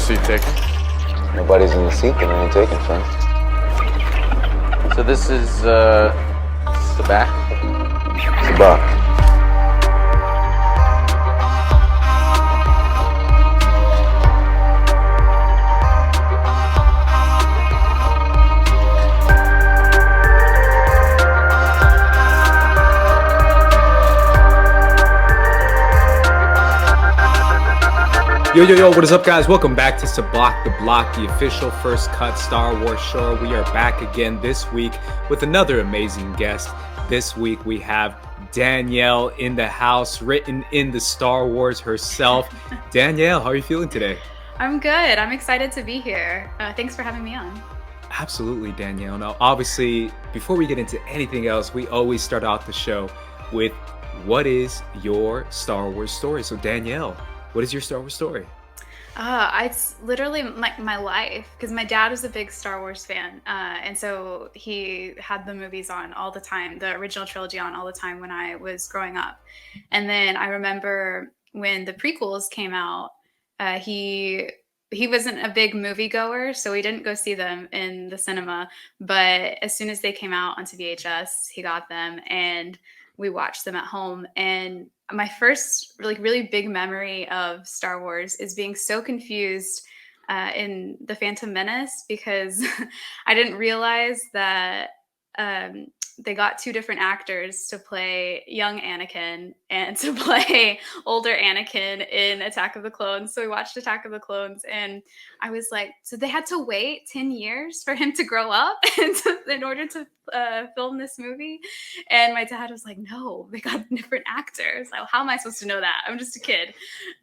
seat taken? Nobody's in the seat, then I ain't taking, friend. So this is, Sabacc? Sabacc. Yo, what is up, guys? Welcome back to Sabacc the Block, the official first cut Star Wars show. We are back again this week with another amazing guest. This week we have Danielle in the house, written in the Star Wars herself. Danielle, how are you feeling today? I'm good. I'm excited to be here. Thanks for having me on. Absolutely, Danielle. Now, obviously, before we get into anything else, we always start out the show with what is your Star Wars story? So, Danielle, what is your Star Wars story? It's literally my life, because my dad was a big Star Wars fan, and so he had the movies on all the time, the original trilogy on all the time when I was growing up. And then I remember when the prequels came out, he wasn't a big moviegoer, so we didn't go see them in the cinema. But as soon as they came out onto VHS, he got them, and we watched them at home. And my first really big memory of Star Wars is being so confused in The Phantom Menace, because I didn't realize that they got two different actors to play young Anakin and to play older Anakin in Attack of the Clones. So we watched Attack of the Clones, and I was like, so they had to wait 10 years for him to grow up in order to film this movie? And my dad was like, no, they got different actors. Like, how am I supposed to know that? I'm just a kid.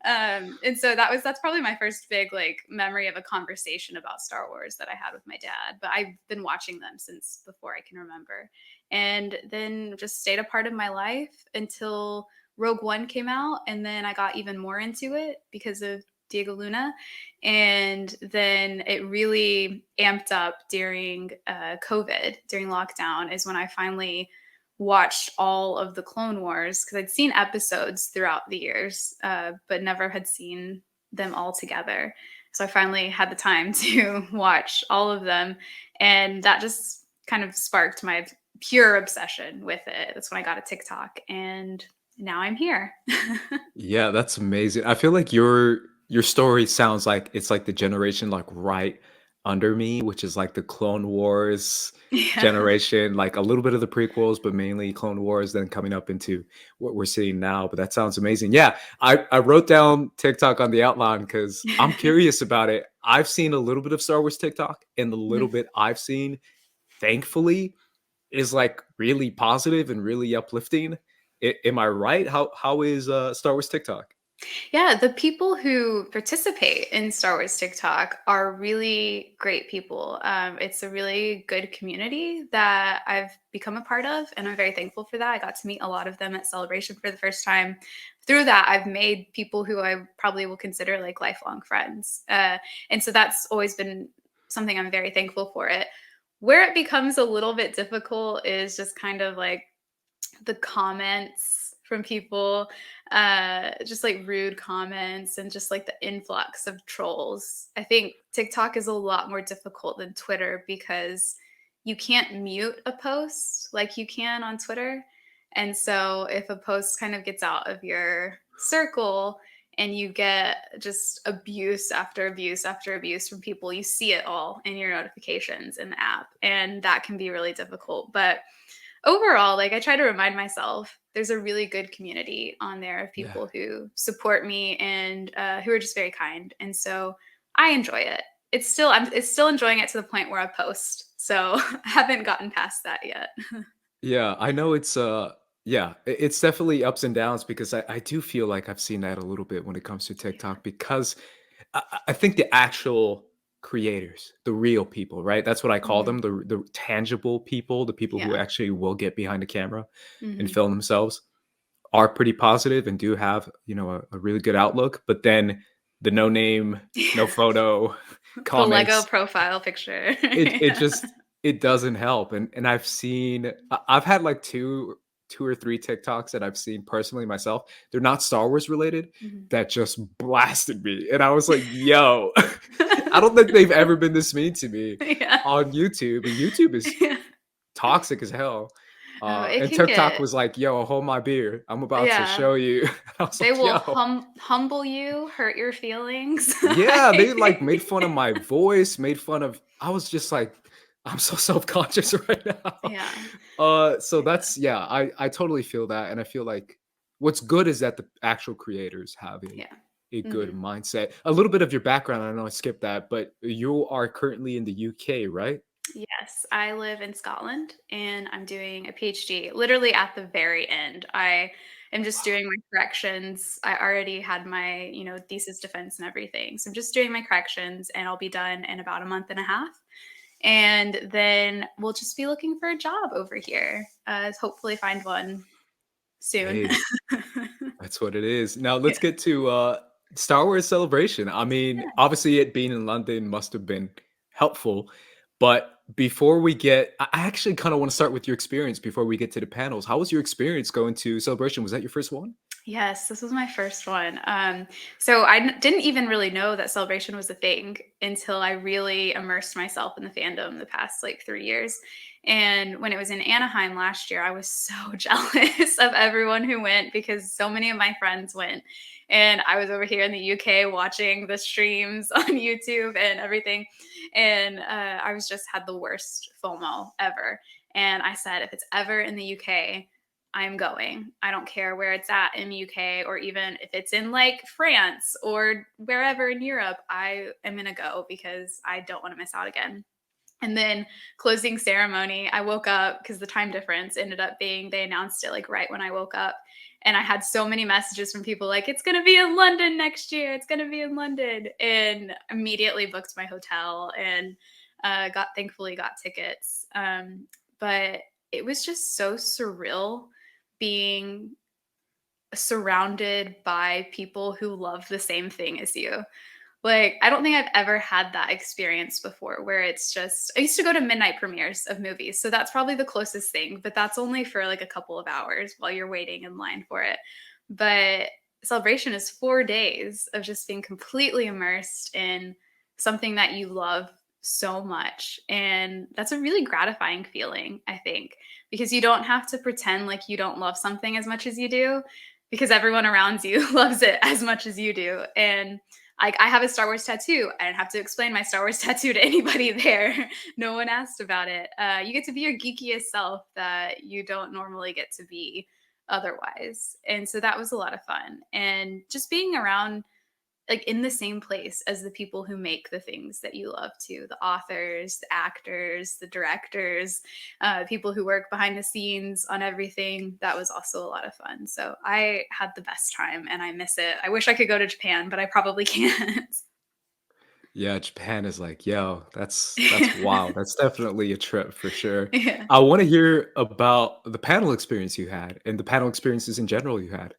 And so that's probably my first big memory of a conversation about Star Wars that I had with my dad. But I've been watching them since before I can remember. And then just stayed a part of my life until Rogue One came out. And then I got even more into it because of Diego Luna. And then it really amped up during COVID, during lockdown, is when I finally watched all of the Clone Wars, because I'd seen episodes throughout the years, but never had seen them all together. So I finally had the time to watch all of them. And that just kind of sparked my pure obsession with it. That's when I got a TikTok, and now I'm here. Yeah, that's amazing. I feel like your story sounds like it's like the generation right under me, which is like the Clone Wars Yeah. generation, like a little bit of the prequels, but mainly Clone Wars, then coming up into what we're seeing now. But that sounds amazing. Yeah, I wrote down TikTok on the outline because I'm curious about it. I've seen a little bit of Star Wars TikTok, and the little bit I've seen, thankfully, is like really positive and really uplifting. Am I right? How is Star Wars TikTok? Yeah, the people who participate in Star Wars TikTok are really great people. It's a really good community that I've become a part of, and I'm very thankful for that. I got to meet a lot of them at Celebration for the first time. Through that, I've made people who I probably will consider like lifelong friends. And so that's always been something I'm very thankful for it. Where it becomes a little bit difficult is just kind of like the comments from people, just like rude comments and just like the influx of trolls. I think TikTok is a lot more difficult than Twitter because you can't mute a post like you can on Twitter. And so if a post kind of gets out of your circle and you get just abuse after abuse after abuse from people, you see it all in your notifications in the app. And that can be really difficult. But overall, I try to remind myself there's a really good community on there of people who support me and who are just very kind. And so I enjoy it. It's still enjoying it to the point where I post. So I haven't gotten past that yet. Yeah, I know it's definitely ups and downs because I do feel like I've seen that a little bit when it comes to TikTok because I think the actual creators, the real people, right? That's what I call them, the tangible people, the people who Yeah. actually will get behind the camera and Mhm. film themselves are pretty positive and do have, a really good outlook. But then the no name, no photo The Lego comments, profile picture. it Yeah. just it doesn't help. And I've had like two two or three TikToks that I've seen personally myself. They're not Star Wars related, Mhm. that just blasted me. And I was like, yo, I don't think they've ever been this mean to me Yeah. on YouTube. And YouTube is Yeah. toxic as hell. Oh, it And can TikTok get was like, yo, hold my beer. I'm about to yeah. show you. I was They like, will yo. humble you, hurt your feelings. Yeah, they like made fun of my voice, made fun of I was just like, I'm so self-conscious right now. Yeah. So that's yeah, I totally feel that. And I feel like what's good is that the actual creators have Yeah. a good Mhm. mindset. A little bit of your background, I know I skipped that, but you are currently in the UK, right? Yes, I live in Scotland and I'm doing a PhD literally at the very end. I am just doing my corrections. I already had my, thesis defense and everything. So I'm just doing my corrections and I'll be done in about a month and a half. And then we'll just be looking for a job over here. Hopefully find one soon. Hey, that's what it is. Now let's get to Star Wars Celebration. I mean, obviously it being in London must have been helpful, but before we get I actually kind of want to start with your experience before we get to the panels. How was your experience going to Celebration? Was that your first one? Yes, this was my first one. So didn't even really know that Celebration was a thing until I really immersed myself in the fandom the past like 3 years. And when it was in Anaheim last year, I was so jealous of everyone who went because so many of my friends went. And I was over here in the UK watching the streams on YouTube and everything. And I was just had the worst FOMO ever. And I said, if it's ever in the UK, I'm going. I don't care where it's at in the UK or even if it's in like France or wherever in Europe, I am going to go because I don't want to miss out again. And then closing ceremony, I woke up because the time difference ended up being they announced it like right when I woke up. And I had so many messages from people like, it's going to be in London next year. It's going to be in London. And immediately booked my hotel and thankfully got tickets. But it was just so surreal being surrounded by people who love the same thing as you. Like, I don't think I've ever had that experience before where it's just, I used to go to midnight premieres of movies. So that's probably the closest thing, but that's only for like a couple of hours while you're waiting in line for it. But Celebration is 4 days of just being completely immersed in something that you love so much. And that's a really gratifying feeling, I think, because you don't have to pretend like you don't love something as much as you do because everyone around you loves it as much as you do. And like I have a Star Wars tattoo. I didn't have to explain my Star Wars tattoo to anybody there. No one asked about it. You get to be your geekiest self that you don't normally get to be otherwise. And so that was a lot of fun. And just being around like in the same place as the people who make the things that you love too, the authors, the actors, the directors, people who work behind the scenes on everything. That was also a lot of fun. So I had the best time and I miss it. I wish I could go to Japan, but I probably can't. Yeah, Japan is like, yo, that's wild. That's definitely a trip for sure. Yeah. I want to hear about the panel experience you had and the panel experiences in general you had.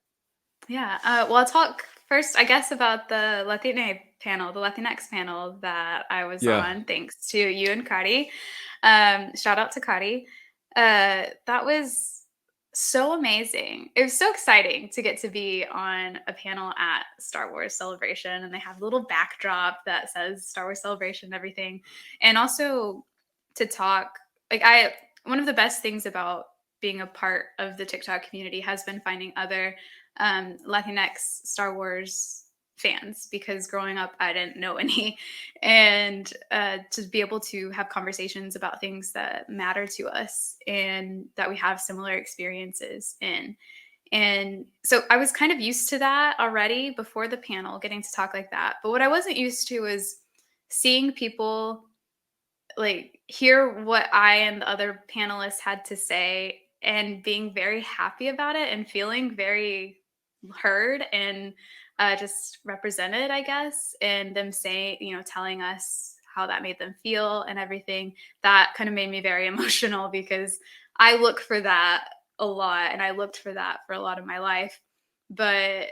Yeah. Well, I'll talk first, I guess, about the Latina panel, the Latinx panel that I was Yeah. on, thanks to you and Kari. Shout out to Kari. That was so amazing. It was so exciting to get to be on a panel at Star Wars Celebration, and they have a little backdrop that says Star Wars Celebration and everything. And also to talk, one of the best things about being a part of the TikTok community has been finding other Latinx Star Wars fans because growing up I didn't know any, and to be able to have conversations about things that matter to us and that we have similar experiences in. And so I was kind of used to that already before the panel, getting to talk like that. But what I wasn't used to was seeing people like hear what I and the other panelists had to say and being very happy about it and feeling very heard and just represented, I guess, and them saying, telling us how that made them feel and everything. That kind of made me very emotional because I look for that a lot and I looked for that for a lot of my life. But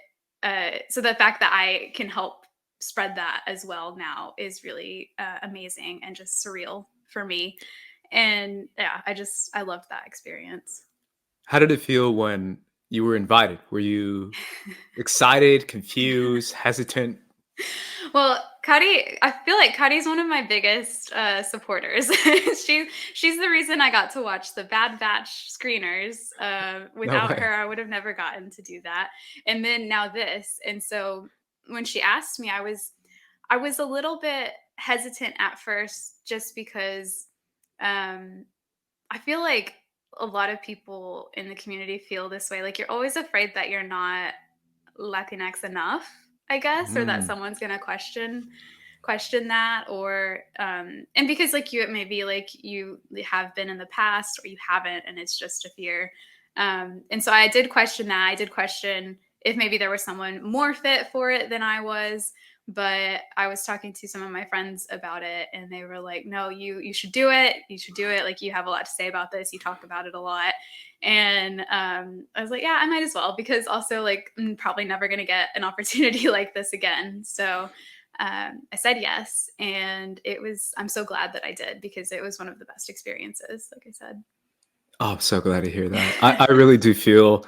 so the fact that I can help spread that as well now is really amazing and just surreal for me. And yeah, I loved that experience. How did it feel when you were invited? Were you excited, confused, hesitant? Well, Cuddy, I feel like Cuddy's one of my biggest supporters. She's the reason I got to watch the Bad Batch screeners. No Without way. her, I would have never gotten to do that. And then now this. And so when she asked me, I was a little bit hesitant at first, just because um, I feel like a lot of people in the community feel this way. Like, you're always afraid that you're not Latinx enough, I guess, or that Mm, someone's gonna question that, or and because like you, it may be like you have been in the past or you haven't, and it's just a fear. And so I did question that. I did question if maybe there was someone more fit for it than I was. But I was talking to some of my friends about it, and they were like, "No, you should do it. You should do it. Like, you have a lot to say about this. You talk about it a lot." And I was like, "Yeah, I might as well," because also, like, I'm probably never gonna get an opportunity like this again. So I said yes, and I'm so glad that I did, because it was one of the best experiences, like I said. oh, I'm so glad to hear that. I really do feel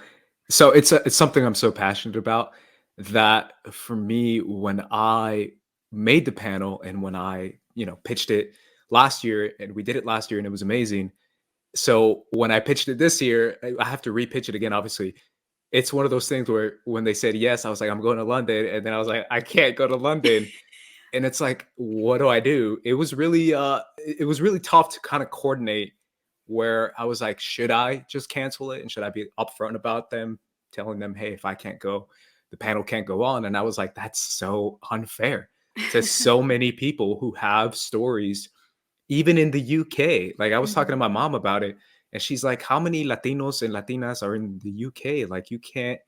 so it's something I'm so passionate about that for me when I made the panel and when I, pitched it last year and we did it last year and it was amazing. So when I pitched it this year, I have to repitch it again, obviously. It's one of those things where when they said yes, I was like, I'm going to London. And then I was like, I can't go to London. And it's like, what do I do? It was really tough to kind of coordinate where I was like, should I just cancel it? And should I be upfront about them, telling them, hey, if I can't go, the panel can't go on. And I was like, that's so unfair to so many people who have stories even in the UK. Like I was talking to Mhm. my mom about it, and she's like, "How many Latinos and Latinas are in the UK? Like you can't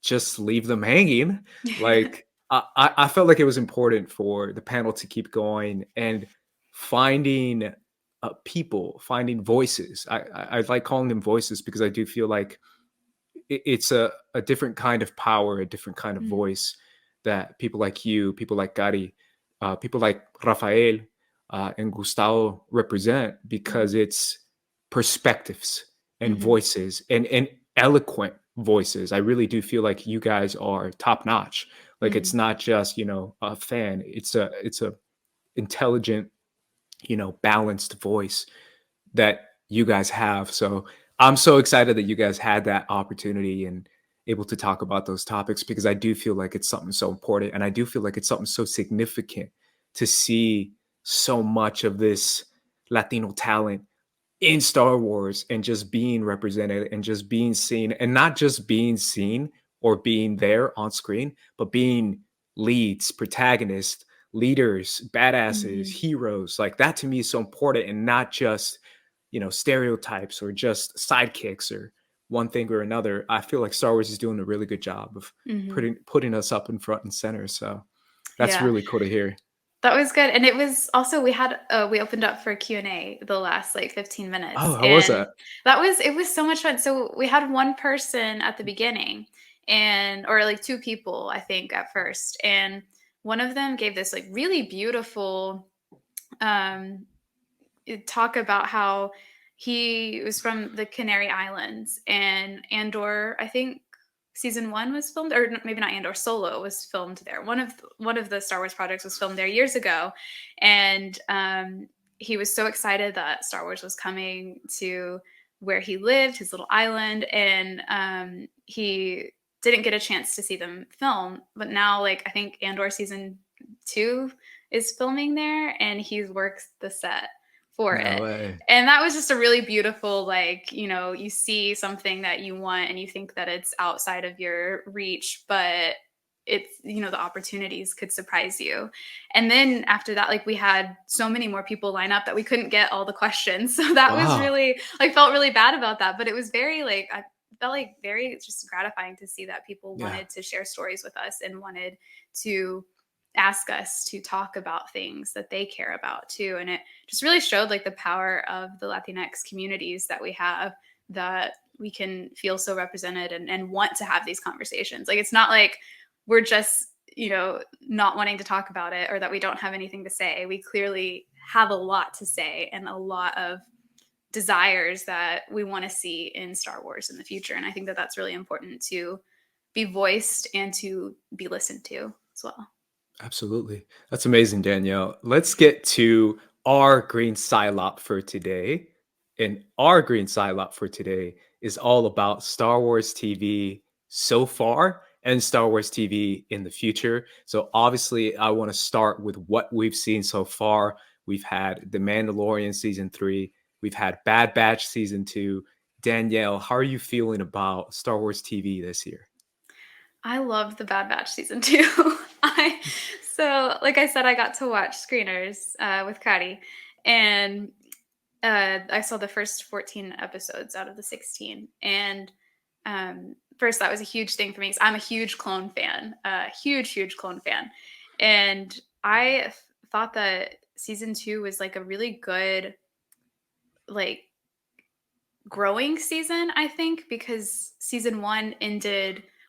just leave them hanging." Like I felt like it was important for the panel to keep going and finding people, finding voices. I like calling them voices because I do feel like it's a different kind of power, a different kind of Mhm. voice that people like you, people like Gary, people like Rafael and Gustavo represent because Mhm. it's perspectives and Mhm. voices and eloquent voices. I really do feel like you guys are top notch. Like it's Mhm. not just a fan. It's a intelligent, balanced voice that you guys have. So I'm so excited that you guys had that opportunity and able to talk about those topics because I do feel like it's something so important. And I do feel like it's something so significant to see so much of this Latino talent in Star Wars and just being represented and just being seen and not just being seen or being there on screen, but being leads, protagonists, leaders, badasses, Mhm. heroes. Like that to me is so important and not just, stereotypes or just sidekicks or one thing or another. I feel like Star Wars is doing a really good job of Mhm. putting us up in front and center. So that's Yeah. really cool to hear. That was good, and it was also, we opened up for Q&A the last, like, 15 Oh, minutes, how was and that? it was so much fun. So we had one person at the beginning, and or, like, 2 people, I think, at first, and one of them gave this, like, really beautiful, um, talk about how he was from the Canary Islands, and Andor, I think season 1 was filmed, or maybe not Andor, Solo was filmed there. One of the Star Wars projects was filmed there years ago, and he was so excited that Star Wars was coming to where he lived, his little island, and he didn't get a chance to see them film. But now, like, I think Andor season 2 is filming there, and he works the set for No it. way. And that was just a really beautiful, like, you see something that you want and you think that it's outside of your reach, but the opportunities could surprise you. And then after that, like, we had so many more people line up that we couldn't get all the questions. So that was Wow. really, like, felt really bad about that, but it was very, like, I felt like very just gratifying to see that people Yeah. wanted to share stories with us and wanted to ask us to talk about things that they care about too. And it just really showed, like, the power of the Latinx communities that we have, that we can feel so represented and want to have these conversations. Like, it's not like we're just, not wanting to talk about it, or that we don't have anything to say. We clearly have a lot to say and a lot of desires that we want to see in Star Wars in the future. And I think that that's really important to be voiced and to be listened to as well. Absolutely. That's amazing, Danielle. Let's get to our green Psylop for today. And our green Psylop for today is all about Star Wars TV so far and Star Wars TV in the future. So obviously, I want to start with what we've seen so far. We've had The Mandalorian season 3. We've had Bad Batch season 2. Danielle, how are you feeling about Star Wars TV this year? I loved the Bad Batch season 2. So, like I said, I got to watch screeners with Kari, and I saw the first 14 episodes out of the 16. And first, that was a huge thing for me because I'm a huge clone fan, huge clone fan. And I thought that season 2 was like a really good, like, growing season, I think, because season 1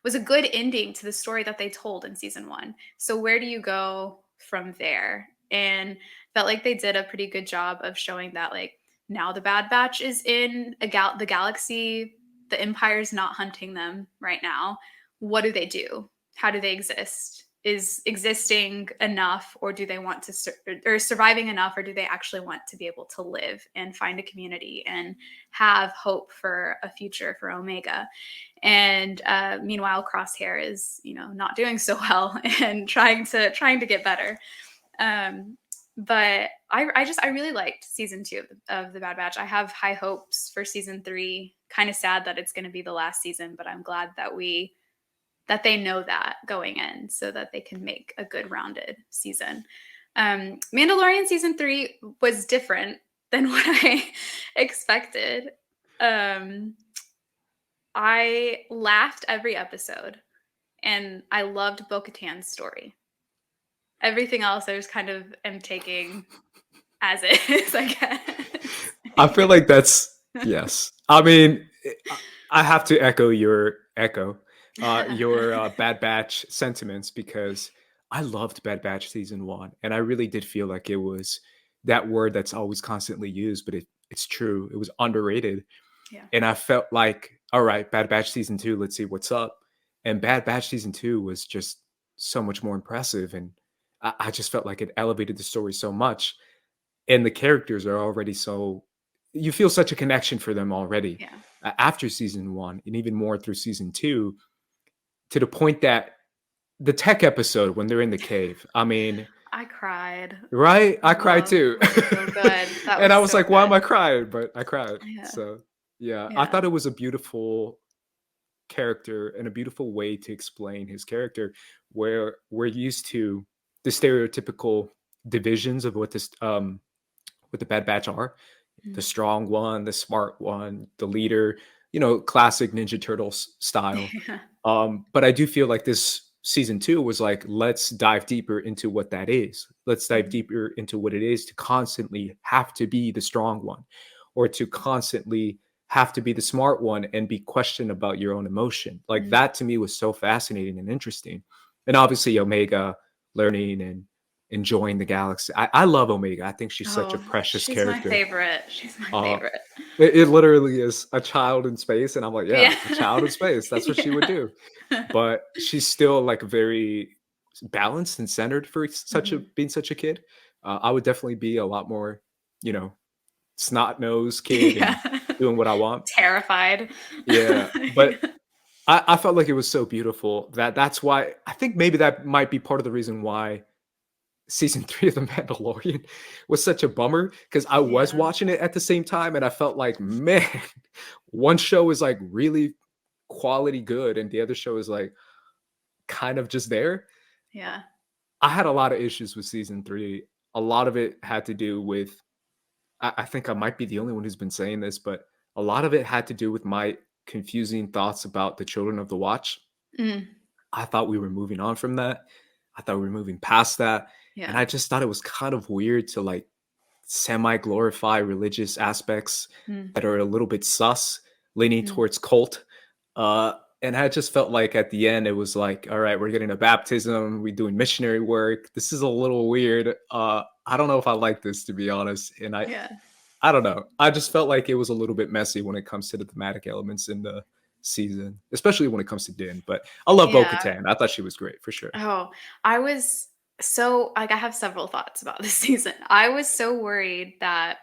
was a good ending to the story that they told in season 1. So where do you go from there? And felt like they did a pretty good job of showing that, like, now the Bad Batch is in the galaxy. The Empire's not hunting them right now. What do they do? How do they exist? Is existing enough, or do they want to or surviving enough, or do they actually want to be able to live and find a community and have hope for a future for Omega? And meanwhile, Crosshair is, not doing so well and trying to get better. But I really liked season 2 of the Bad Batch. I have high hopes for season 3. Kind of sad that it's going to be the last season, but I'm glad that they know that going in so that they can make a good rounded season. Mandalorian season 3 was different than what I expected. I laughed every episode, and I loved Bo-Katan's story. Everything else I was kind of am taking as is, I guess. I feel like that's, yes. I mean, I have to echo your Bad Batch sentiments, because I loved Bad Batch season 1, and I really did feel like it was that word that's always constantly used, but it's true. It was underrated. Yeah. And I felt like, all right, Bad Batch season 2, let's see what's up. And Bad Batch season 2 was just so much more impressive, and I just felt like it elevated the story so much. And the characters are already you feel such a connection for them already. Yeah. After season 1, and even more through season 2, to the point that the tech episode when they're in the cave, I mean, I cried. Right? I cried too. So good. And I was like, why am I crying? But I cried. Yeah. So yeah, I thought it was a beautiful character and a beautiful way to explain his character, where we're used to the stereotypical divisions of what the Bad Batch are. The strong one, the smart one, the leader, classic Ninja Turtles style. Yeah. But I do feel like this season 2 was like, let's dive deeper into what that is. Let's dive deeper into what it is to constantly have to be the strong one, or to constantly have to be the smart one and be questioned about your own emotion. Like that to me was so fascinating and interesting. And obviously Omega learning and enjoying the galaxy. I love Omega. I think she's such a precious character. She's my favorite. She's my favorite. It literally is a child in space. And I'm like, yeah. A child in space. That's what she would do. But she's still like very balanced and centered for being such a kid. I would definitely be a lot more, snot-nosed kid and doing what I want. Terrified. Yeah. But I felt like it was so beautiful that's why I think maybe that might be part of the reason why season 3 of The Mandalorian was such a bummer, because I was watching it at the same time, and I felt like, man, one show is like really quality good and the other show is like kind of just there. Yeah. I had a lot of issues with season 3. A lot of it had to do with, I think I might be the only one who's been saying this, but a lot of it had to do with my confusing thoughts about the Children of the Watch. I thought we were moving on from that. I thought we were moving past that. Yeah. And I just thought it was kind of weird to like semi-glorify religious aspects that are a little bit sus, leaning towards cult. And I just felt like at the end, it was like, all right, we're getting a baptism. We're doing missionary work. This is a little weird. I don't know if I like this, to be honest. And I I don't know. I just felt like it was a little bit messy when it comes to the thematic elements in the season, especially when it comes to Din. But I love Yeah. Bo-Katan. I thought she was great for sure. Oh, I was so like I have several thoughts about this season. I was so worried that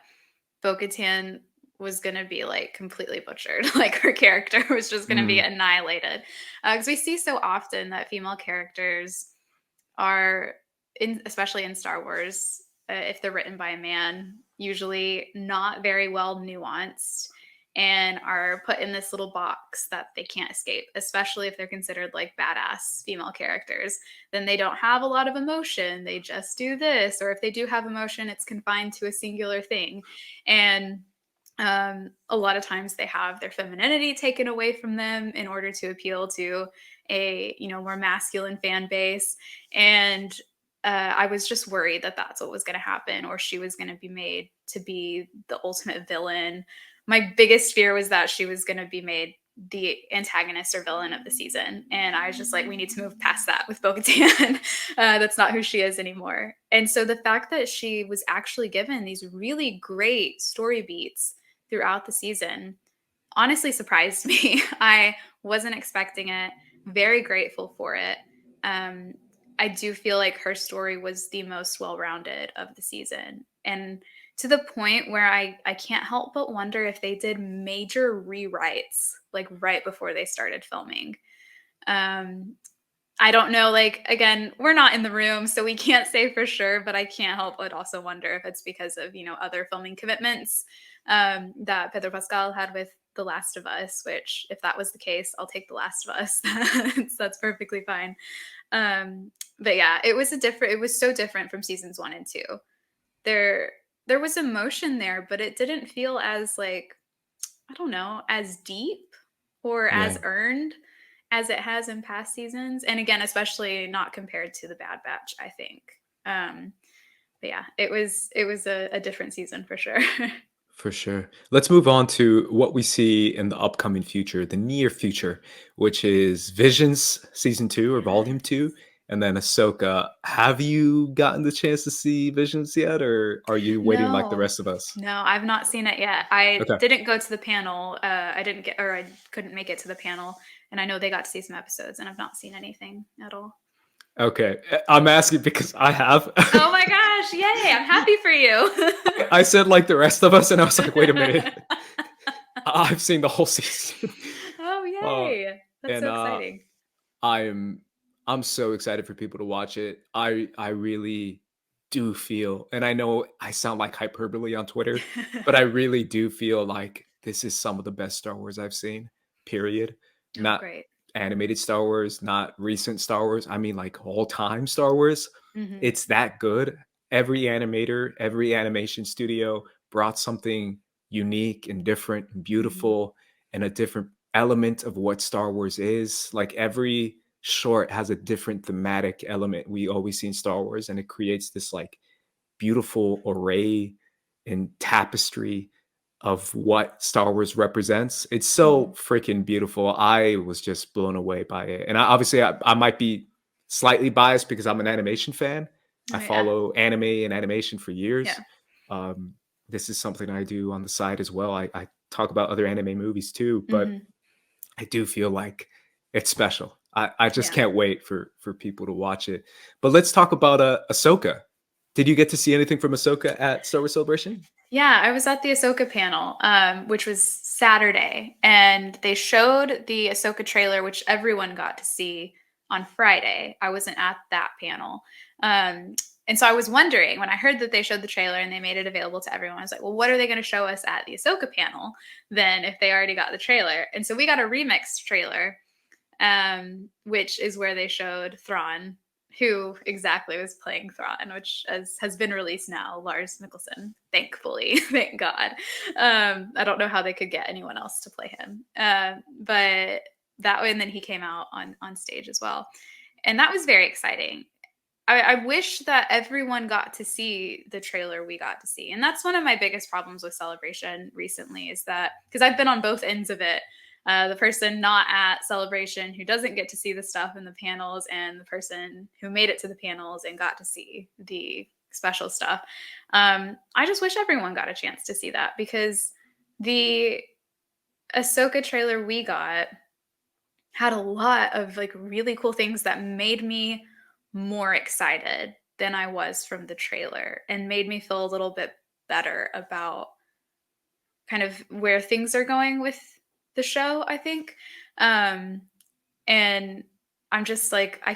Bo-Katan was gonna be like completely butchered, like her character was just gonna be annihilated. Because we see so often that female characters are especially in Star Wars, if they're written by a man, usually not very well nuanced and are put in this little box that they can't escape, especially if they're considered like badass female characters. Then they don't have a lot of emotion. They just do this. Or if they do have emotion, it's confined to a singular thing. And a lot of times they have their femininity taken away from them in order to appeal to a more masculine fan base. And I was just worried that that's what was going to happen, or she was going to be made to be the ultimate villain. My biggest fear was that she was going to be made the antagonist or villain of the season. And I was just like, we need to move past that with Bo-Katan. That's not who she is anymore. And so the fact that she was actually given these really great story beats throughout the season honestly surprised me. I wasn't expecting it. Very grateful for it. I do feel like her story was the most well-rounded of the season. And to the point where I can't help but wonder if they did major rewrites like right before they started filming. I don't know, like, again, we're not in the room, so we can't say for sure, but I can't help but also wonder if it's because of, other filming commitments that Pedro Pascal had with The Last of Us, which if that was the case, I'll take The Last of Us. That's perfectly fine. But yeah, it was so different from seasons 1 and 2. There was emotion there, but it didn't feel as like, I don't know, as deep or as earned as it has in past seasons. And again, especially not compared to the Bad Batch, I think. But yeah, it was a different season for sure. For sure. Let's move on to what we see in the upcoming future, the near future, which is Visions season 2 or volume 2, and then Ahsoka. Have you gotten the chance to see Visions yet, or are you waiting like the rest of us? No, I've not seen it yet. I Okay. didn't go to the panel. I couldn't make it to the panel. And I know they got to see some episodes, and I've not seen anything at all. Okay. I'm asking because I have. Oh my gosh. Yay. I'm happy for you. I said like the rest of us, and I was like, wait a minute. I've seen the whole season. Oh, yay. That's so exciting. I'm so excited for people to watch it. I really do feel, and I know I sound like hyperbole on Twitter, but I really do feel like this is some of the best Star Wars I've seen, period. Not great. animated Star Wars, not recent Star Wars. I mean, like all time Star Wars. It's that good. Every animator, every animation studio brought something unique and different and beautiful and a different element of what Star Wars is. Like every short has a different thematic element we always see in Star Wars, and it creates this like beautiful array and tapestry of what Star Wars represents. It's so freaking beautiful. I was just blown away by it. And I might be slightly biased because I'm an animation fan. I follow anime and animation for years. This is something I do on the side as well. I talk about other anime movies too, but I do feel like it's special. I just can't wait for people to watch it. But let's talk about Ahsoka. Did you get to see anything from Ahsoka at Star Wars Celebration? Yeah, I was at the Ahsoka panel, which was Saturday, and they showed the Ahsoka trailer, which everyone got to see on Friday. I wasn't at that panel. And so I was wondering, when I heard that they showed the trailer and they made it available to everyone, I was like, well, what are they going to show us at the Ahsoka panel then if they already got the trailer? And so we got a remix trailer, which is where they showed Thrawn, who exactly was playing Thrawn, which has been released now, Lars Mikkelsen, thankfully, thank God. I don't know how they could get anyone else to play him. But that way, and then he came out on stage as well. And that was very exciting. I wish that everyone got to see the trailer we got to see. And that's one of my biggest problems with Celebration recently, is that, because I've been on both ends of it, the person not at Celebration who doesn't get to see the stuff in the panels, and the person who made it to the panels and got to see the special stuff. I just wish everyone got a chance to see that, because the Ahsoka trailer we got had a lot of like really cool things that made me more excited than I was from the trailer, and made me feel a little bit better about kind of where things are going with the show, I think. And I'm just like, I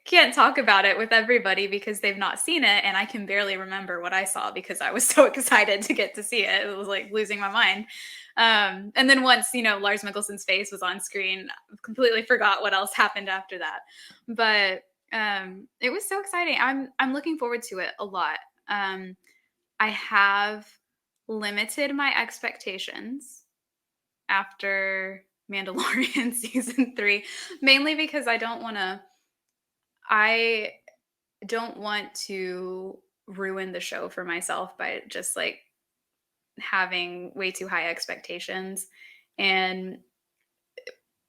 can't talk about it with everybody because they've not seen it, and I can barely remember what I saw because I was so excited to get to see it. It was like losing my mind. And then once, Lars Mickelson's face was on screen, I completely forgot what else happened after that. But it was so exciting. I'm looking forward to it a lot. I have limited my expectations after Mandalorian season 3, mainly because I don't want to ruin the show for myself by just like having way too high expectations. And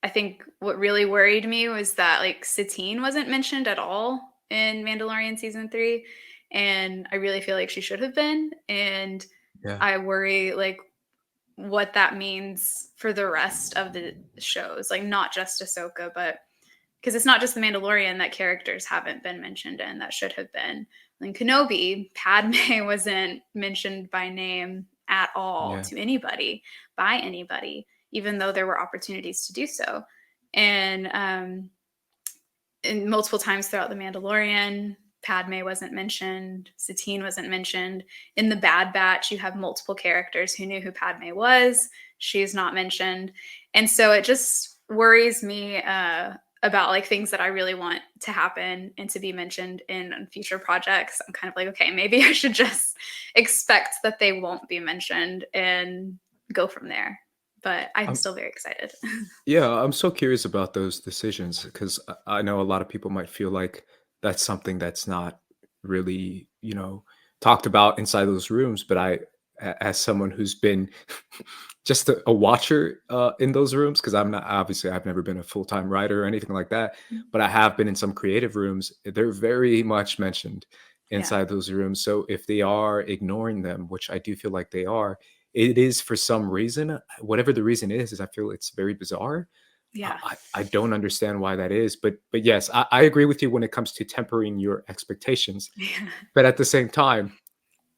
I think what really worried me was that like Satine wasn't mentioned at all in Mandalorian season 3, and I really feel like she should have been. And I worry like what that means for the rest of the shows, like not just Ahsoka, but because it's not just the Mandalorian that characters haven't been mentioned in that should have been. In Kenobi, Padme wasn't mentioned by name at all to anybody, by anybody, even though there were opportunities to do so. And multiple times throughout the Mandalorian, Padme wasn't mentioned. Satine wasn't mentioned. In the Bad Batch, you have multiple characters who knew who Padme was. She's not mentioned. And so it just worries me about like things that I really want to happen and to be mentioned in future projects. I'm kind of like, okay, maybe I should just expect that they won't be mentioned and go from there. But I'm still very excited. Yeah, I'm so curious about those decisions because I know a lot of people might feel like that's something that's not really, talked about inside those rooms. But as someone who's been just a watcher in those rooms, because I'm not, obviously, I've never been a full-time writer or anything like that, but I have been in some creative rooms. They're very much mentioned inside those rooms. So if they are ignoring them, which I do feel like they are, it is for some reason. Whatever the reason is I feel it's very bizarre. Yeah. I don't understand why that is, but yes, I agree with you when it comes to tempering your expectations. Yeah. But at the same time,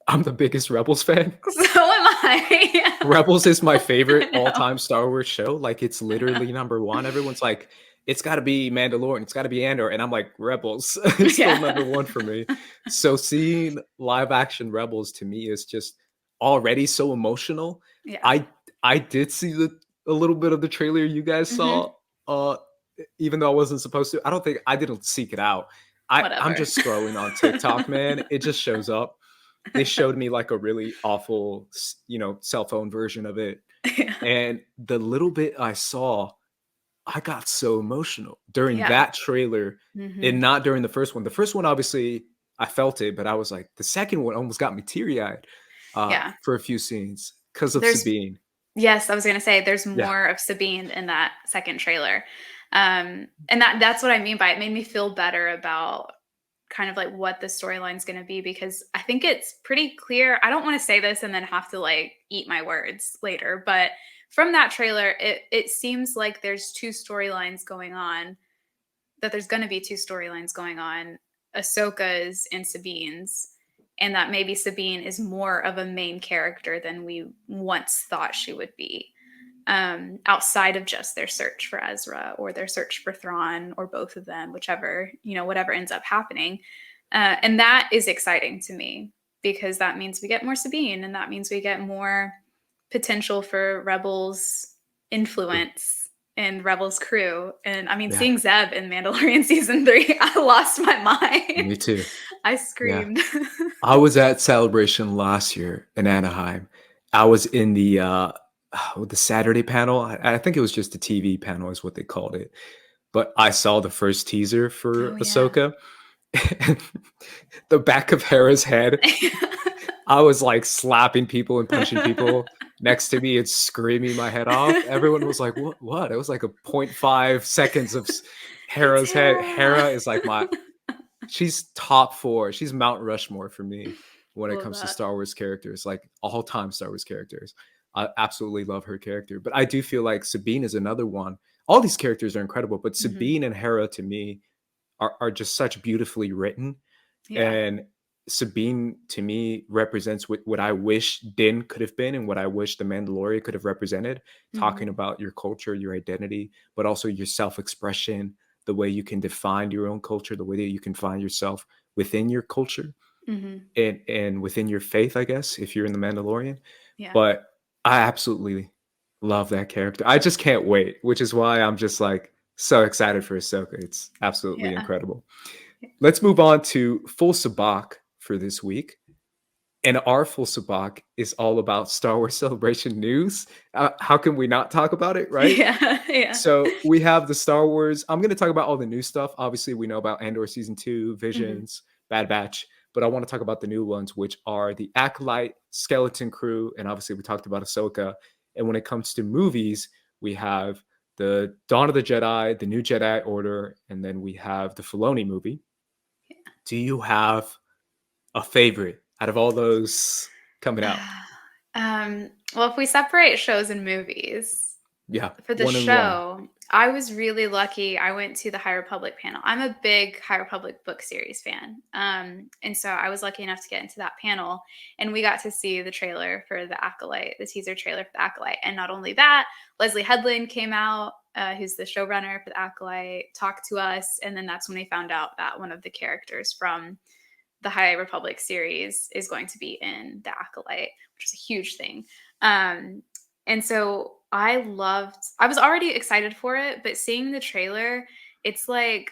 I'm the biggest Rebels fan. So am I. Rebels is my favorite all-time Star Wars show. Like it's literally number one. Everyone's like, it's got to be Mandalorian, it's got to be Andor, and I'm like, Rebels is still number one for me. So seeing live action Rebels to me is just already so emotional. Yeah. I did see a little bit of the trailer you guys saw, even though I wasn't supposed to. I didn't seek it out. I'm just scrolling on TikTok, man. It just shows up. They showed me like a really awful, cell phone version of it. And the little bit I saw, I got so emotional during that trailer and not during the first one. The first one, obviously, I felt it, but I was like, the second one almost got me teary-eyed for a few scenes because of Sabine. Yes, I was going to say there's more of Sabine in that second trailer. And that's what I mean by it made me feel better about kind of like what the storyline's going to be, because I think it's pretty clear. I don't want to say this and then have to like eat my words later, but from that trailer, it seems like there's two storylines going on, that there's going to be two storylines going on, Ahsoka's and Sabine's, and that maybe Sabine is more of a main character than we once thought she would be, outside of just their search for Ezra or their search for Thrawn or both of them, whichever, whatever ends up happening. And that is exciting to me because that means we get more Sabine, and that means we get more potential for Rebels influence and Rebels crew. And I mean, seeing Zeb in Mandalorian season 3, I lost my mind. Me too. I screamed. Yeah. I was at Celebration last year in Anaheim. I was in the Saturday panel. I think it was just a TV panel is what they called it. But I saw the first teaser for Ahsoka. And the back of Hera's head, I was like slapping people and punching people next to me and screaming my head off. Everyone was like, what? It was like a 0.5 seconds of Hera's head. Hera is like she's top 4. She's Mount Rushmore for me when it Love comes to that. Star Wars characters, like all-time Star Wars characters. I absolutely love her character, but I do feel like Sabine is another one. All these characters are incredible, but Mhm. Sabine and Hera to me are just such beautifully written. Yeah. And Sabine to me represents what I wish Din could have been and what I wish the Mandalorian could have represented, talking Mhm. about your culture, your identity, but also your self-expression, the way you can define your own culture, the way that you can find yourself within your culture Mhm. and within your faith, I guess, if you're in the Mandalorian. Yeah. But I absolutely love that character. I just can't wait, which is why I'm just like so excited for Ahsoka. It's absolutely Yeah. incredible. Let's move on to full sabacc for this week. And our full sabacc is all about Star Wars Celebration news. How can we not talk about it, right? Yeah. Yeah. So we have the Star Wars. I'm going to talk about all the new stuff. Obviously, we know about Andor Season 2, Visions, Bad Batch. But I want to talk about the new ones, which are the Acolyte, Skeleton Crew, and obviously we talked about Ahsoka. And when it comes to movies, we have the Dawn of the Jedi, the New Jedi Order, and then we have the Filoni movie. Do you have a favorite out of all those coming out? Well, if we separate shows and movies, Yeah, for the one and one. show, I was really lucky. I went to the High Republic panel. I'm a big High Republic book series fan. And so I was lucky enough to get into that panel, and we got to see the trailer for The Acolyte, the teaser trailer for The Acolyte. And not only that, Leslie Headland came out, who's the showrunner for The Acolyte, talked to us. And then that's when we found out that one of the characters from the High Republic series is going to be in The Acolyte, which is a huge thing. And so I was already excited for it, but seeing the trailer, it's like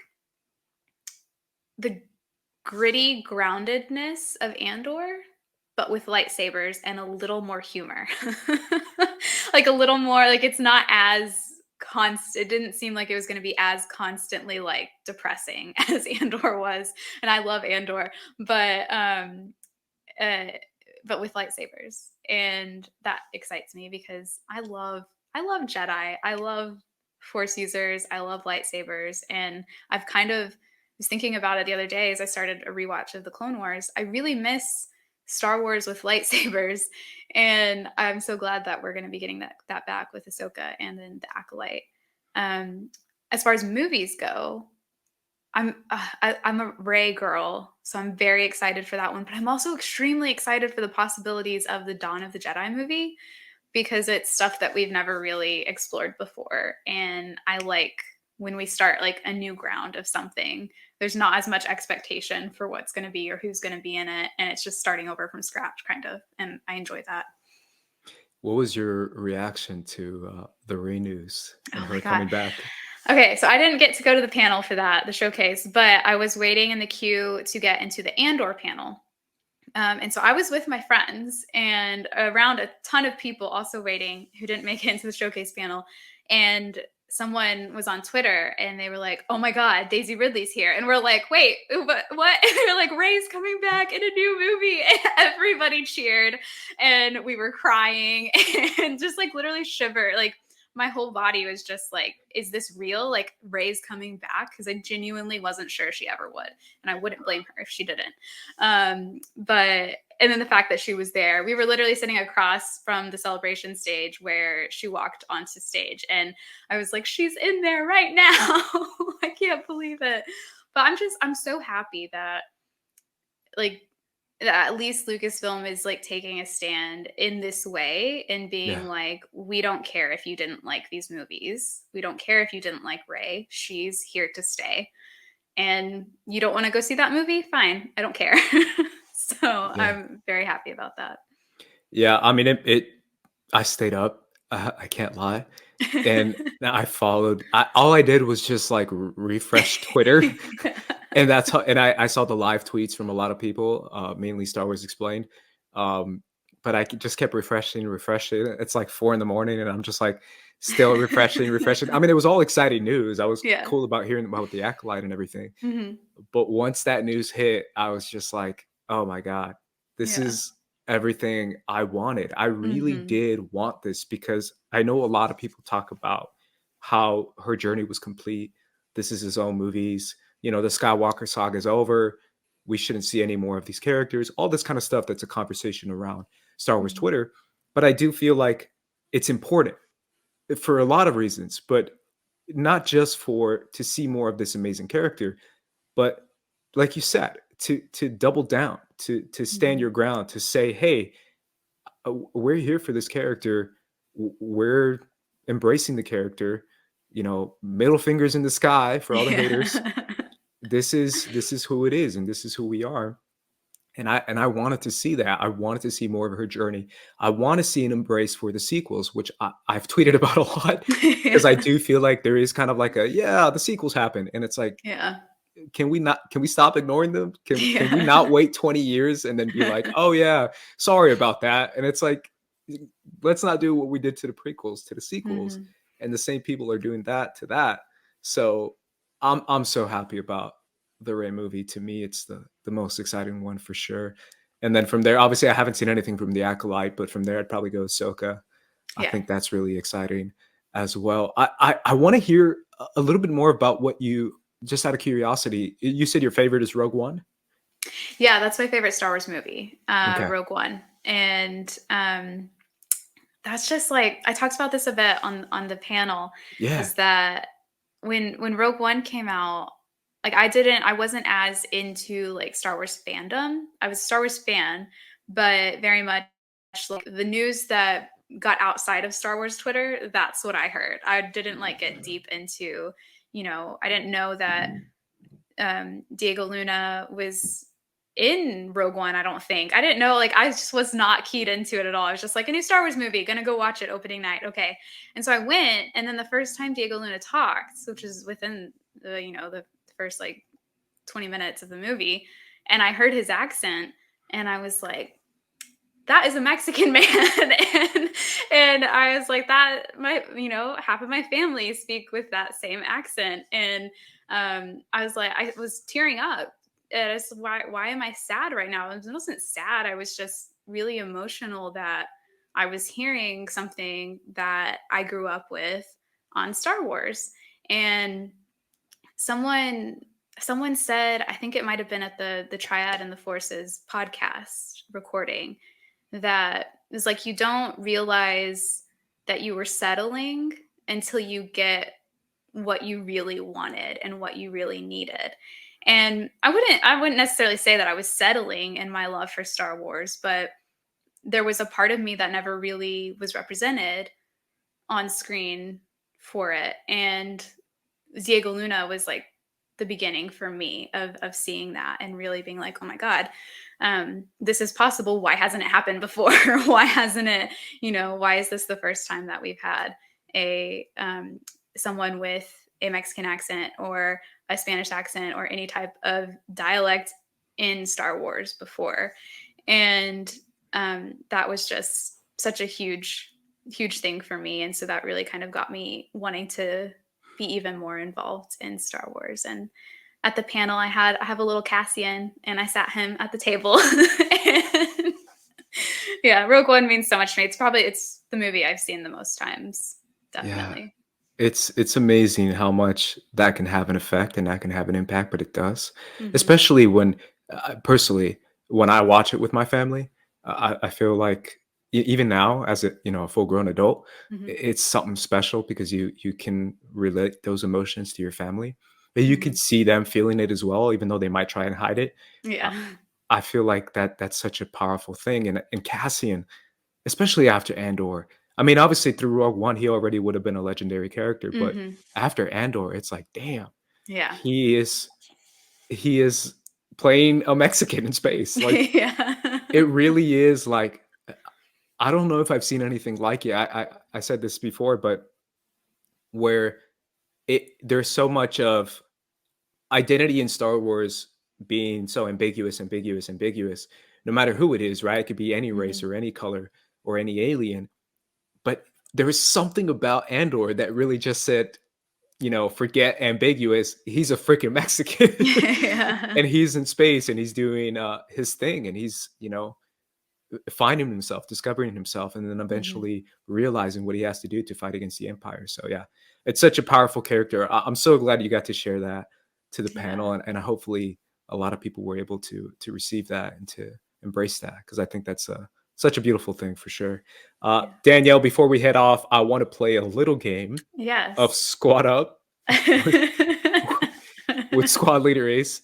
the gritty groundedness of Andor, but with lightsabers and a little more humor. Like a little more, like it's not as it didn't seem like it was going to be as constantly like depressing as Andor was. And I love Andor, but with lightsabers. And that excites me because I love Jedi. I love Force users. I love lightsabers. And I've kind of was thinking about it the other day as I started a rewatch of the Clone Wars. I really miss Star Wars with lightsabers. And I'm so glad that we're going to be getting that back with Ahsoka and then The Acolyte. As far as movies go, I'm a Rey girl, so I'm very excited for that one. But I'm also extremely excited for the possibilities of the Dawn of the Jedi movie because it's stuff that we've never really explored before. And I like when we start like a new ground of something. There's not as much expectation for what's going to be or who's going to be in it, and it's just starting over from scratch, kind of. And I enjoy that. What was your reaction to the Rey news and Oh her my coming God. back? Okay, so I didn't get to go to the panel for that, the showcase, but I was waiting in the queue to get into the Andor panel. And so I was with my friends and around a ton of people also waiting who didn't make it into the showcase panel. And someone was on Twitter and they were like, "Oh my God, Daisy Ridley's here." And we're like, "Wait, what?" And they're like, "Rey's coming back in a new movie." And everybody cheered and we were crying and just like literally shiver. Like my whole body was just like, is this real? Like Rey's coming back? Because I genuinely wasn't sure she ever would. And I wouldn't blame her if she didn't. And then the fact that she was there, we were literally sitting across from the celebration stage where she walked onto stage. And I was like, she's in there right now. I can't believe it. But I'm so happy that like that at least Lucasfilm is like taking a stand in this way and being like, we don't care if you didn't like these movies. We don't care if you didn't like Rey. She's here to stay. And you don't want to go see that movie? Fine. I don't care. So I'm very happy about that. Yeah, I mean, I stayed up. I can't lie. And I followed. All I did was just like refresh Twitter. And that's how, and I saw the live tweets from a lot of people, mainly Star Wars Explained. But I just kept refreshing. It's like 4 a.m, and I'm just like still refreshing. I mean, it was all exciting news. I was cool about hearing about the Acolyte and everything. Mm-hmm. But once that news hit, I was just like, oh my God, this is everything I wanted. I really did want this because I know a lot of people talk about how her journey was complete. This is his own movies. the Skywalker saga is over. We shouldn't see any more of these characters, all this kind of stuff. That's a conversation around Star Wars Twitter. But I do feel like it's important for a lot of reasons, but not just to see more of this amazing character, but like you said, to double down, to stand your ground, to say, hey, we're here for this character. We're embracing the character, middle fingers in the sky for all the haters. This is who it is, and this is who we are. And I wanted to see that. I wanted to see more of her journey. I want to see an embrace for the sequels, which I've tweeted about a lot, because I do feel like there is kind of like the sequels happen. And it's like, can we stop ignoring them? Can we not wait 20 years and then be like, oh yeah, sorry about that. And it's like, let's not do what we did to the prequels, to the sequels. And the same people are doing that to that. So I'm so happy about the Rey movie. To me, it's the most exciting one for sure. And then from there, obviously I haven't seen anything from The Acolyte, but from there I'd probably go Ahsoka. I think that's really exciting as well. I want to hear a little bit more about what you, just out of curiosity, you said your favorite is Rogue One? Yeah, that's my favorite Star Wars movie, Okay. Rogue One. And that's just like, I talked about this a bit on the panel, is that when Rogue One came out, like I wasn't as into like Star Wars fandom. I was a Star Wars fan, but very much like the news that got outside of Star Wars Twitter, that's what I heard. I didn't like get deep into, I didn't know that Diego Luna was in Rogue One. I don't think. I didn't know, like, I just was not keyed into it at all. I was just like, a new Star Wars movie, gonna go watch it opening night. Okay. And so I went, and then the first time Diego Luna talked, which is within the first like 20 minutes of the movie, and I heard his accent, and I was like, that is a Mexican man. and I was like, that half of my family speak with that same accent. And I was like, I was tearing up. And I said, why am I sad right now? It wasn't sad. I was just really emotional that I was hearing something that I grew up with on Star Wars. And someone said, I think it might have been at the Triad and the Forces podcast recording, that it's like, you don't realize that you were settling until you get what you really wanted and what you really needed. And I wouldn't necessarily say that I was settling in my love for Star Wars, but there was a part of me that never really was represented on screen for it. And Diego Luna was like the beginning for me of seeing that and really being like, oh my God, this is possible. Why hasn't it happened before? Why hasn't it, why is this the first time that we've had someone with a Mexican accent or a Spanish accent or any type of dialect in Star Wars before? And that was just such a huge thing for me. And so that really kind of got me wanting to be even more involved in Star Wars. And at the panel I have a little Cassian, and I sat him at the table. And yeah, Rogue One means so much to me. It's the movie I've seen the most times. Definitely. Yeah. It's amazing how much that can have an effect and that can have an impact, but it does. Especially when, personally, when I watch it with my family, I feel like even now as a full grown adult, it's something special because you can relate those emotions to your family. But you could see them feeling it as well, even though they might try and hide it. Yeah. I feel like that's such a powerful thing. And Cassian, especially after Andor, I mean, obviously through Rogue One, he already would have been a legendary character, but after Andor, it's like, damn, he is playing a Mexican in space. Like, it really is like, I don't know if I've seen anything like it. I said this before, but where there's so much of identity in Star Wars being so ambiguous, no matter who it is, right? It could be any race or any color or any alien. But there is something about Andor that really just said, forget ambiguous. He's a freaking Mexican. And he's in space and he's doing his thing, and he's, finding himself, discovering himself, and then eventually realizing what he has to do to fight against the Empire. So yeah, it's such a powerful character. I'm so glad you got to share that to the Yeah. panel, and hopefully a lot of people were able to receive that and to embrace that, because I think that's such a beautiful thing for sure. Yeah. Danielle, before we head off, I want to play a little game of Yes. Squad Up with, with Squad Leader Ace.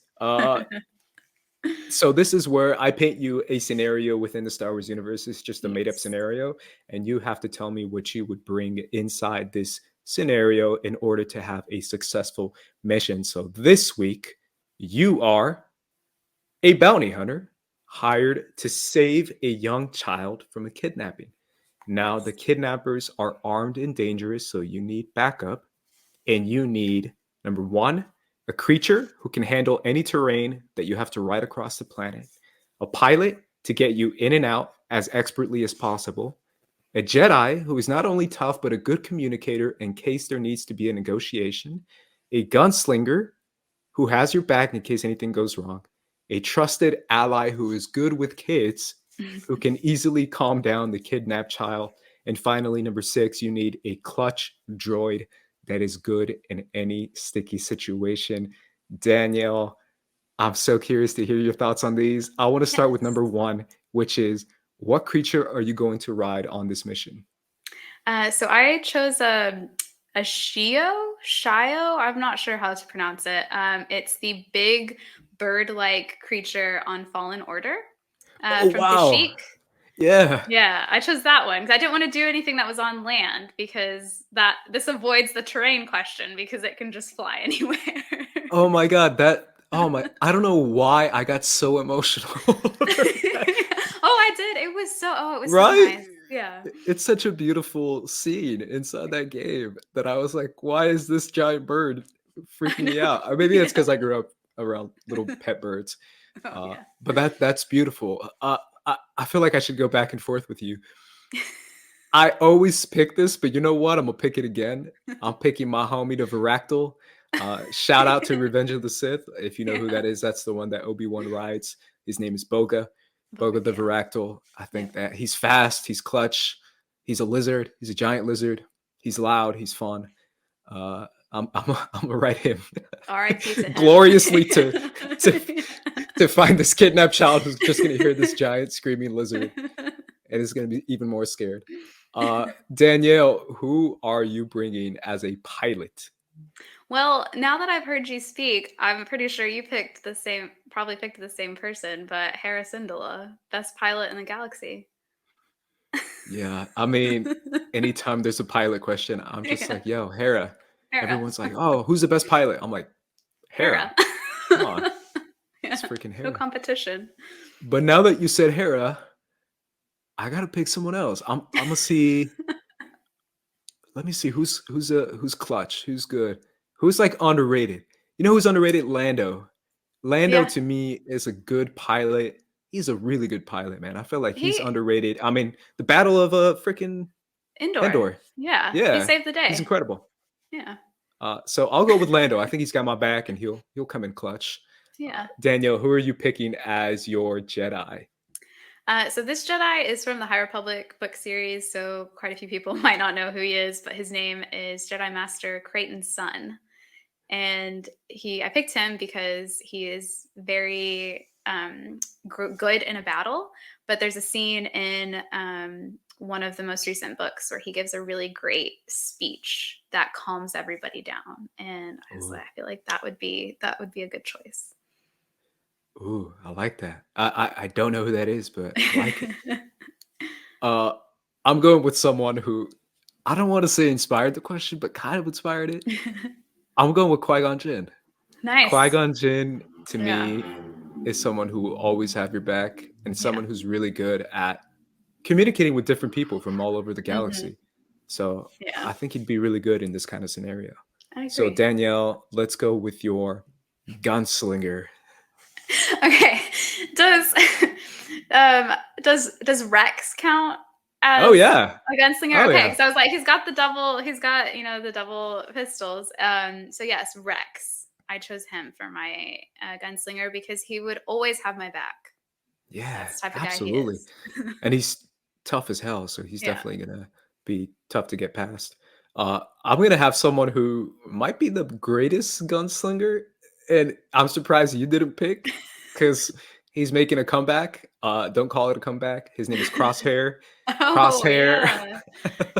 So this is where I paint you a scenario within the Star Wars universe. It's just a made up Yes. scenario, and you have to tell me what you would bring inside this scenario in order to have a successful mission. So this week, you are a bounty hunter hired to save a young child from a kidnapping. Now, the Yes. kidnappers are armed and dangerous, so you need backup. And you need, number one, a creature who can handle any terrain that you have to ride across the planet, a pilot to get you in and out as expertly as possible, a Jedi who is not only tough but a good communicator in case there needs to be a negotiation, a gunslinger who has your back in case anything goes wrong, a trusted ally who is good with kids, who can easily calm down the kidnapped child, and finally, number six, you need a clutch droid that is good in any sticky situation. Danielle, I'm so curious to hear your thoughts on these. I want to start with number Yes. one, which is, what creature are you going to ride on this mission? So I chose a Shio. I'm not sure how to pronounce it. It's the big bird-like creature on Fallen Order Oh, from wow. Kashyyyk. Yeah. Yeah, I chose that one because I didn't want to do anything that was on land, because this avoids the terrain question because it can just fly anywhere. Oh my God. I don't know why I got so emotional. Oh, I did. It was so Right? nice. Yeah. It's such a beautiful scene inside that game that I was like, why is this giant bird freaking me out? Or maybe it's because I grew up around little pet birds. Oh, yeah. But that's beautiful. I feel like I should go back and forth with you. I always pick this, but you know what? I'm gonna pick it again. I'm picking my homie, the Varactyl. Shout out to Revenge of the Sith. If you know who that is, that's the one that Obi-Wan rides. His name is Boga. Boga the Yeah. Varactyl. I think Yeah. that he's fast, he's clutch, he's a lizard, he's a giant lizard, he's loud, he's fun. I'm gonna write him R.I.P. to him. gloriously to find this kidnapped child who's just gonna hear this giant screaming lizard and is gonna be even more scared. Danielle, who are you bringing as a pilot? Well, now that I've heard you speak, I'm pretty sure you probably picked the same person, but Hera Syndulla, best pilot in the galaxy. Yeah, I mean, anytime there's a pilot question, I'm just Yeah. like, yo, Hera. Hera. Everyone's like, oh, who's the best pilot? I'm like, Hera. Come on. It's Yeah. freaking No Hera. competition. But now that you said Hera, I gotta pick someone else. I'm gonna see. Let me see who's clutch, who's good, who's like underrated. You know who's underrated? Lando. Lando Yeah. to me is a good pilot. He's a really good pilot, man. I feel like he's He underrated. I mean, the Battle of freaking Endor. Endor. Yeah. He Yeah, saved the day. he's incredible. Yeah. So I'll go with Lando. I think he's got my back, and he'll come in clutch. Yeah. Danielle, who are you picking as your Jedi? So this Jedi is from the High Republic book series, so quite a few people might not know who he is, but his name is Jedi Master Creighton's son. And I picked him because he is very good in a battle, but there's a scene in one of the most recent books where he gives a really great speech that calms everybody down. And I feel like that would be a good choice. Ooh, I like that. I don't know who that is, but I like it. I'm going with someone who, I don't want to say inspired the question, but kind of inspired it. I'm going with Qui-Gon Jinn. Nice. Qui-Gon Jinn to Yeah. me is someone who will always have your back, and someone Yeah. who's really good at communicating with different people from all over the Mm-hmm. galaxy. So Yeah. I think he'd be really good in this kind of scenario. I agree. So Danielle, let's go with your gunslinger. Okay. Does Rex count as Oh yeah. a gunslinger? Oh, Okay, yeah. so I was like, he's got the double pistols. So yes, Rex. I chose him for my gunslinger because he would always have my back. Yeah, That's the type of guy absolutely. he is. And he's tough as hell, so he's Yeah. definitely gonna be tough to get past. I'm gonna have someone who might be the greatest gunslinger And I'm surprised you didn't pick because he's making a comeback. Don't call it a comeback. His name is Crosshair. Oh Crosshair. yeah,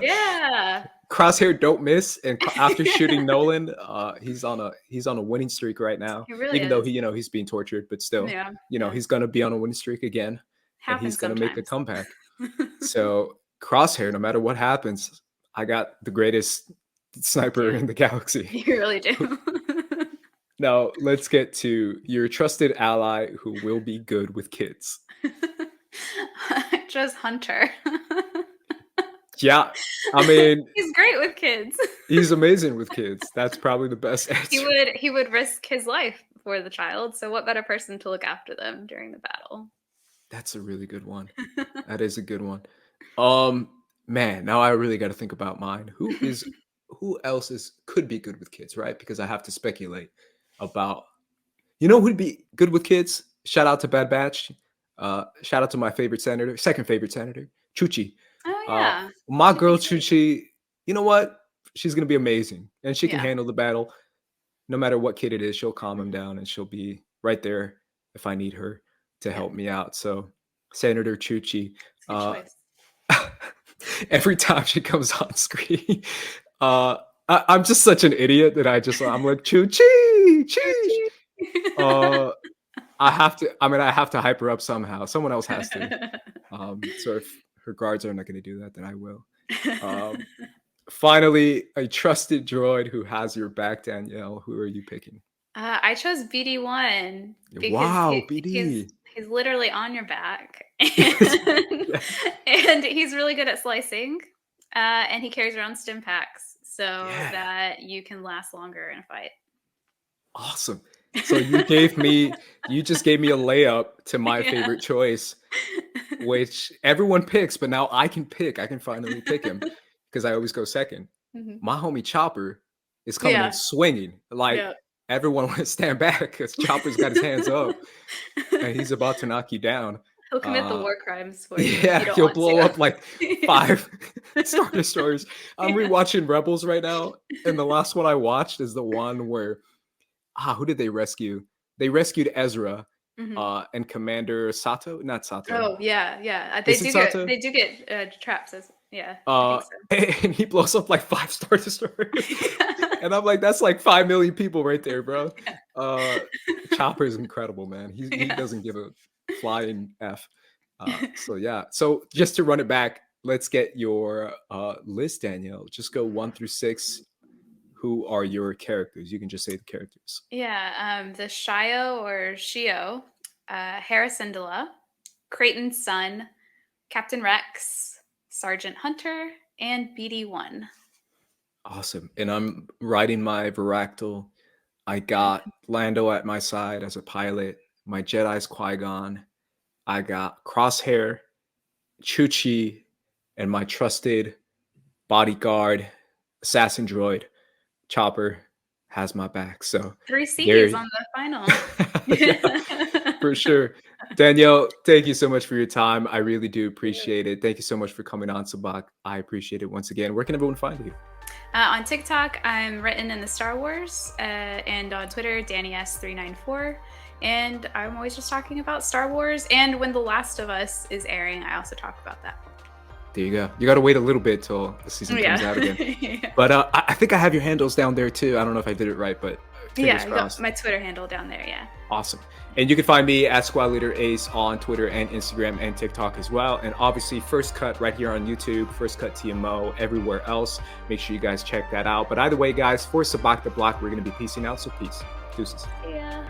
yeah, Crosshair don't miss. And after shooting Nolan, he's on a winning streak right now. he really Even though is. he's being tortured, but still, Yeah, he's gonna be on a winning streak again, and he's happens gonna make a sometimes. comeback. So Crosshair, no matter what happens, I got the greatest sniper Yeah. in the galaxy. You really do. Now let's get to your trusted ally who will be good with kids. Just Hunter. Yeah, I mean, He's great with kids. he's amazing with kids. That's probably the best answer. He would risk his life for the child. So what better person to look after them during the battle? That's a really good one. That is a good one. Man, now I really got to think about mine. Who else could be good with kids, right? Because I have to speculate about, who'd be good with kids? Shout out to Bad Batch. Shout out to my second favorite senator, Chuchi. Oh yeah. My girl Chuchi, you know what? She's gonna be amazing, and she can Yeah. handle the battle. No matter what kid it is, she'll calm him down, and she'll be right there if I need her to help me out. So, Senator Chuchi. Good choice. Every time she comes on screen, I'm just such an idiot that I'm like Chuchi, Chi. I have to hype her up somehow. Someone else has to. So if her guards are not going to do that, then I will. Finally, a trusted droid who has your back, Danielle. Who are you picking? I chose BD1 because Wow, BD. he's literally on your back, and he's really good at slicing, and he carries around stim packs so that you can last longer in a fight. Awesome. So you just gave me a layup to my favorite choice, which everyone picks, but now I can pick. I can finally pick him because I always go second. Mhm. My homie Chopper is coming in swinging. Like everyone want to stand back because Chopper's got his hands up and he's about to knock you down. He'll commit the war crimes for you. Yeah, you he'll blow up like 5 Star Destroyers. I'm rewatching Rebels right now, and the last one I watched is the one where who did they rescue? They rescued Ezra and Commander Sato. Not Sato. Oh yeah. They do get traps. I think so. And he blows up like 5 Star Destroyers. And I'm like, that's like 5 million people right there, bro. Chopper is incredible, man. He doesn't give a flying F. So just to run it back, let's get your list, Danielle. Just go 1 through 6. Who are your characters? You can just say the characters. Yeah, the Shio, Hera Syndulla, Creighton's son, Captain Rex, Sergeant Hunter, and BD1. Awesome. And I'm riding my Varactyl. I got Lando at my side as a pilot. My Jedi's Qui-Gon. I got Crosshair, Chuchi, and my trusted bodyguard, assassin droid, Chopper, has my back. So 3 C's on the final. Yeah, for sure. Danielle, thank you so much for your time. I really do appreciate it. Thank you so much for coming on, Sabacc. I appreciate it once again. Where can everyone find you? On TikTok, I'm written in the Star Wars, and on Twitter, DannyS394. And I'm always just talking about Star Wars. And when The Last of Us is airing, I also talk about that. There you go. You got to wait a little bit till the season comes out again. But I think I have your handles down there too. I don't know if I did it right, but I got my Twitter handle down there. Yeah. Awesome. And you can find me at Squad Leader Ace on Twitter and Instagram and TikTok as well. And obviously First Cut right here on YouTube, First Cut TMO, everywhere else. Make sure you guys check that out. But either way, guys, for Sabacc the Block, we're going to be peacing out. So peace. Deuces. Yeah.